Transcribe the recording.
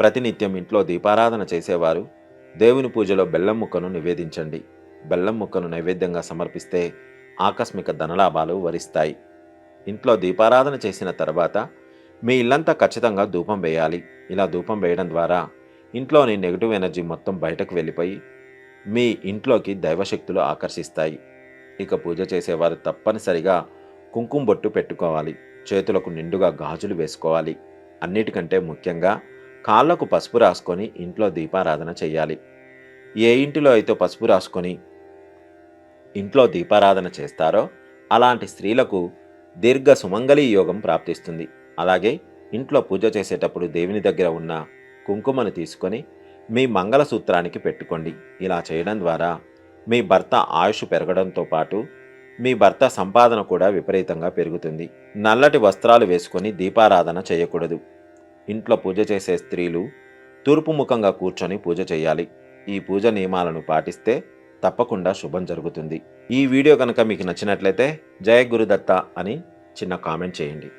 ప్రతినిత్యం ఇంట్లో దీపారాధన చేసేవారు దేవుని పూజలో బెల్లం ముక్కను నివేదించండి. బెల్లం ముక్కను నైవేద్యంగా సమర్పిస్తే ఆకస్మిక ధనలాభాలు వరిస్తాయి. ఇంట్లో దీపారాధన చేసిన తర్వాత మీ ఇల్లంతా ఖచ్చితంగా ధూపం వేయాలి. ఇలా ధూపం వేయడం ద్వారా ఇంట్లోని నెగిటివ్ ఎనర్జీ మొత్తం బయటకు వెళ్ళిపోయి మీ ఇంట్లోకి దైవశక్తులు ఆకర్షిస్తాయి. ఇక పూజ చేసేవారు తప్పనిసరిగా కుంకుమ బొట్టు పెట్టుకోవాలి. చేతులకు నిండుగా గాజులు వేసుకోవాలి. అన్నిటికంటే ముఖ్యంగా కాళ్ళకు పసుపు రాసుకొని ఇంట్లో దీపారాధన చేయాలి. ఏ ఇంటిలో అయితే పసుపు రాసుకొని ఇంట్లో దీపారాధన చేస్తారో అలాంటి స్త్రీలకు దీర్ఘ సుమంగళి యోగం ప్రాప్తిస్తుంది. అలాగే ఇంట్లో పూజ చేసేటప్పుడు దేవుని దగ్గర ఉన్న కుంకుమను తీసుకొని మీ మంగళసూత్రానికి పెట్టుకోండి. ఇలా చేయడం ద్వారా మీ భర్త ఆయుష్ పెరగడంతో పాటు మీ భర్త సంపాదన కూడా విపరీతంగా పెరుగుతుంది. నల్లటి వస్త్రాలు వేసుకొని దీపారాధన చేయకూడదు. ఇంట్లో పూజ చేసే స్త్రీలు తూర్పు ముఖంగా కూర్చొని పూజ చేయాలి. ఈ పూజ నియమాలను పాటిస్తే తప్పకుండా శుభం జరుగుతుంది. ఈ వీడియో కనుక మీకు నచ్చినట్లయితే జయ గురుదత్త అని చిన్న కామెంట్ చేయండి.